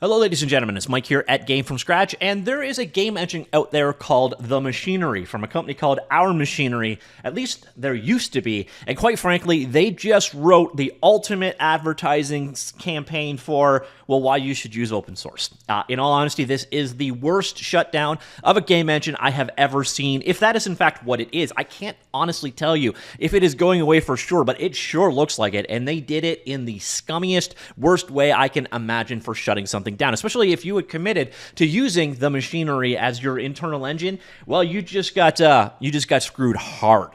Hello, ladies and gentlemen. It's Mike here at Game From Scratch, and there is a game engine out there called The Machinery from a company called Our Machinery. At least there used to be, and quite frankly, they just wrote the ultimate advertising campaign for, well, why you should use open source. In all honesty, this is the worst shutdown of a game engine I have ever seen. If that is in fact what it is, I can't honestly tell you if it is going away for sure, but it sure looks like it, and they did it in the scummiest, worst way I can imagine for shutting something down, especially if you had committed to using The Machinery as your internal engine. Well, you just got screwed hard.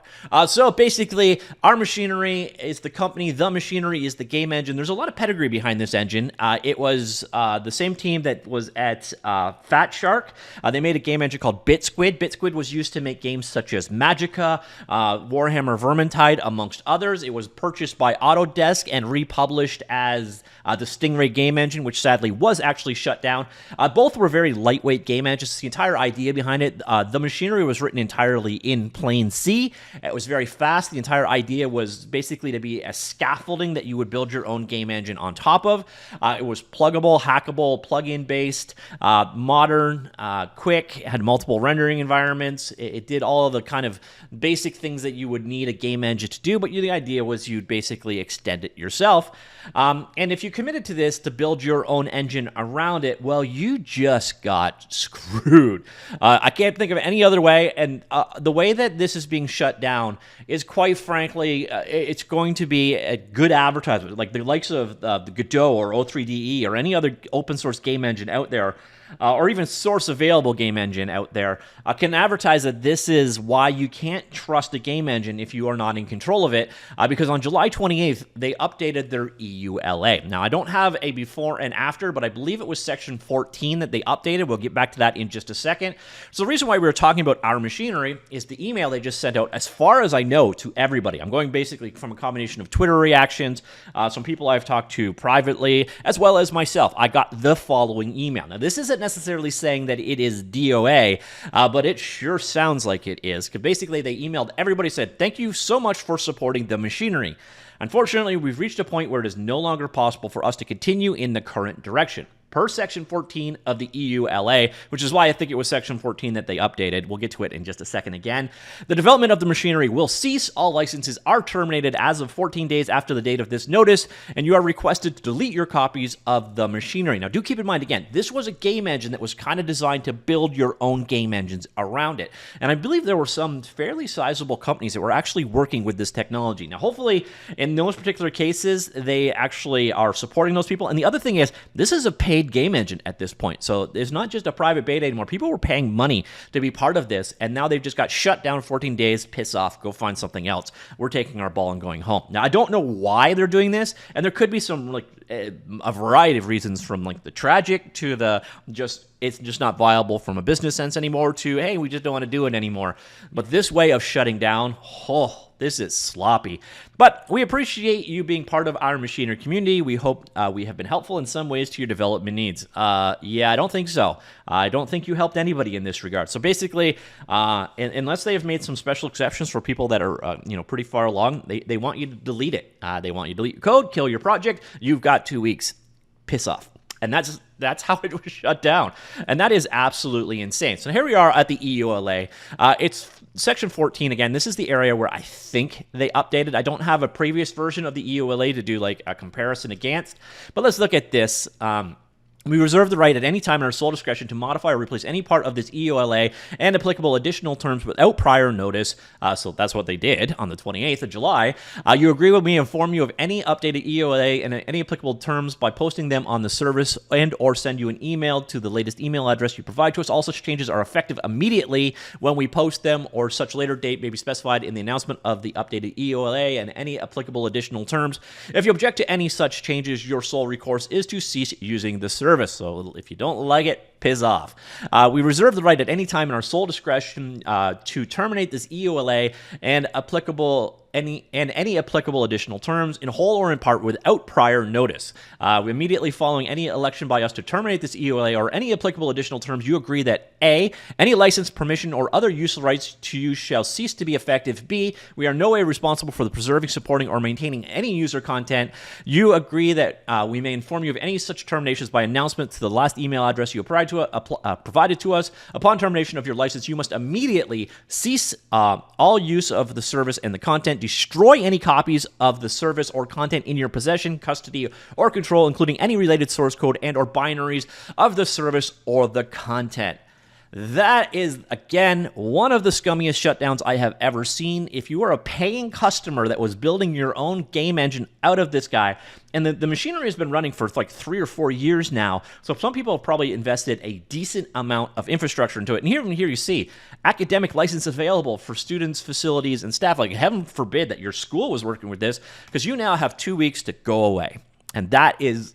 So basically, Our Machinery is the company, The Machinery is the game engine. There's a lot of pedigree behind this engine. It was the same team that was at Fat Shark. They made a game engine called BitSquid. BitSquid was used to make games such as Magicka, Warhammer Vermintide, amongst others. It was purchased by Autodesk and republished as the Stingray game engine, which sadly was actually shut down. Both were very lightweight game engines. The entire idea behind it, The Machinery was written entirely in plain C. It was very fast. The entire idea was basically to be a scaffolding that you would build your own game engine on top of. It was pluggable, hackable, plug-in based, modern, quick, had multiple rendering environments. It did all of the kind of basic things that you would need a game engine to do, but the idea was you'd basically extend it yourself. And if you committed to this to build your own engine around it, well, you just got screwed. I can't think of any other way, and the way that this is being shut down is, quite frankly, it's going to be a good advertisement, like the likes of the Godot or O3DE or any other open source game engine out there, or even source available game engine out there, can advertise that this is why you can't trust a game engine if you are not in control of it, because on July 28th, they updated their EULA. Now, I don't have a before and after, but I believe it was section 14 that they updated. We'll get back to that in just a second. So the reason why we were talking about Our Machinery is the email they just sent out, as far as I know, to everybody. I'm going basically from a combination of Twitter reactions, some people I've talked to privately, as well as myself. I got the following email. Now, this isn't necessarily saying that it is DOA, but it sure sounds like it is. Because basically, they emailed everybody, said, "Thank you so much for supporting The Machinery. Unfortunately, we've reached a point where it is no longer possible for us to continue in the current direction. Per Section 14 of the EULA, which is why I think it was Section 14 that they updated. We'll get to it in just a second again. The development of The Machinery will cease. All licenses are terminated as of 14 days after the date of this notice, and you are requested to delete your copies of The Machinery." Now, do keep in mind, again, this was a game engine that was kind of designed to build your own game engines around it. And I believe there were some fairly sizable companies that were actually working with this technology. Now, hopefully, in those particular cases, they actually are supporting those people. And the other thing is, this is a paid game engine at this point. So it's not just a private beta anymore. People were paying money to be part of this, and now they've just got shut down 14 days. Piss off. Go find something else. We're taking our ball and going home. Now, I don't know why they're doing this, and there could be some, like, a variety of reasons, from like the tragic to the it's just not viable from a business sense anymore, to, hey, we just don't want to do it anymore. But this way of shutting down, this is sloppy. But we appreciate you being part of Our Machinery community. We hope we have been helpful in some ways to your development needs. Yeah, I don't think so. I don't think you helped anybody in this regard. So basically, unless they have made some special exceptions for people that are pretty far along, they want you to delete it. They want you to delete your code, kill your project. You've got 2 weeks. Piss off. And that's how it was shut down. And that is absolutely insane. So here we are at the EULA. It's Section 14 again. This is the area where I think they updated. I don't have a previous version of the EULA to do like a comparison against. But let's look at this. We reserve the right at any time in our sole discretion to modify or replace any part of this EULA and applicable additional terms without prior notice. So that's what they did on the 28th of July. You agree with me, inform you of any updated EULA and any applicable terms by posting them on the service, and or send you an email to the latest email address you provide to us. All such changes are effective immediately when we post them, or such later date may be specified in the announcement of the updated EULA and any applicable additional terms. If you object to any such changes, your sole recourse is to cease using the service. So if you don't like it, piss off. We reserve the right at any time in our sole discretion to terminate this EULA and applicable any applicable additional terms in whole or in part without prior notice. Immediately following any election by us to terminate this EULA or any applicable additional terms, you agree that A, any license, permission, or other use rights to use shall cease to be effective. B, we are no way responsible for the preserving, supporting, or maintaining any user content. You agree that we may inform you of any such terminations by announcement to the last email address you provided to us. Upon termination of your license, you must immediately cease all use of the service and the content, destroy any copies of the service or content in your possession, custody, or control, including any related source code and or binaries of the service or the content. That is, again, one of the scummiest shutdowns I have ever seen. If you are a paying customer that was building your own game engine out of this guy, and the machinery has been running for like 3 or 4 years now, so some people have probably invested a decent amount of infrastructure into it. And here you see academic license available for students, facilities, and staff. Like, heaven forbid that your school was working with this, because you now have 2 weeks to go away. And that is...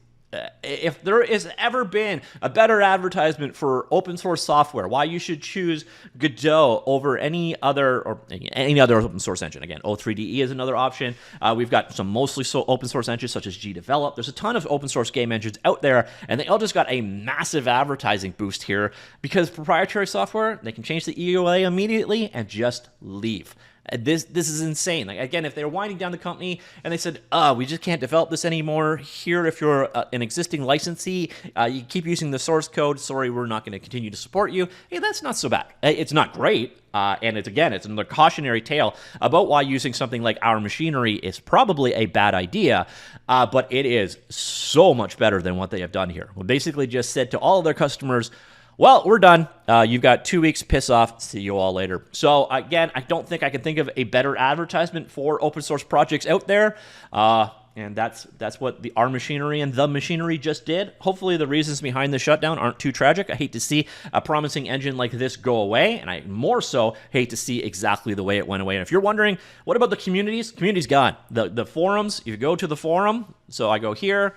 if there has ever been a better advertisement for open source software, why you should choose Godot over any other open source engine. Again, O3DE is another option. We've got some mostly open source engines such as gdevelop. There's a ton of open source game engines out there, and they all just got a massive advertising boost here because proprietary software, they can change the EULA immediately and just leave. This is insane. Like, again, if they're winding down the company and they said, we just can't develop this anymore. Here, if you're an existing licensee, you keep using the source code. Sorry, we're not going to continue to support you. Hey, that's not so bad. It's not great. And it's another cautionary tale about why using something like Our Machinery is probably a bad idea, but it is so much better than what they have done here. We basically just said to all of their customers, well, we're done. You've got 2 weeks. Piss off. See you all later. So again, I don't think I can think of a better advertisement for open source projects out there. And that's what the Our Machinery and The Machinery just did. Hopefully the reasons behind the shutdown aren't too tragic. I hate to see a promising engine like this go away, and I more so hate to see exactly the way it went away. And if you're wondering, what about the communities? Community's gone. The forums, you go to the forum. So I go here.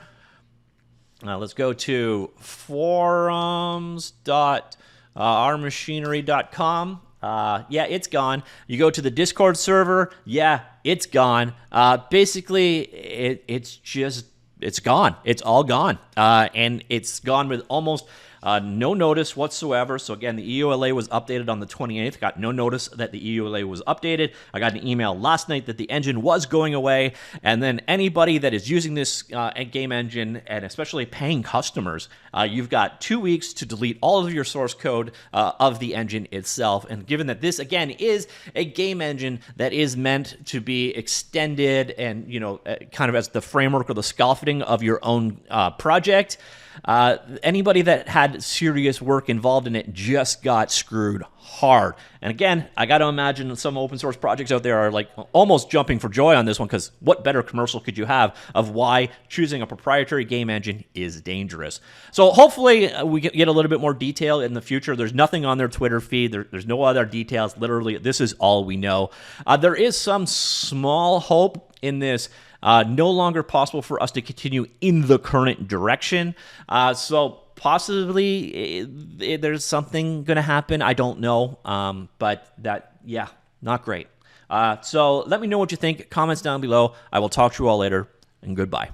Let's go to forums.ourmachinery.com. Yeah, it's gone. You go to the Discord server. Yeah, it's gone. Basically, it's gone. It's all gone. And it's gone with almost no notice whatsoever. So again, the EULA was updated on the 28th. Got no notice that the EULA was updated. I got an email last night that the engine was going away. And then anybody that is using this game engine, and especially paying customers, you've got 2 weeks to delete all of your source code of the engine itself. And given that this, again, is a game engine that is meant to be extended and, kind of as the framework or the scaffolding of your own project, anybody that had serious work involved in it just got screwed hard. And again, I got to imagine some open source projects out there are like almost jumping for joy on this one, because what better commercial could you have of why choosing a proprietary game engine is dangerous? So hopefully we get a little bit more detail in the future. There's nothing on their Twitter feed. There's no other details. Literally, this is all we know. There is some small hope in this. No longer possible for us to continue in the current direction. So possibly there's something going to happen. I don't know. But not great. So let me know what you think. Comments down below. I will talk to you all later, and goodbye.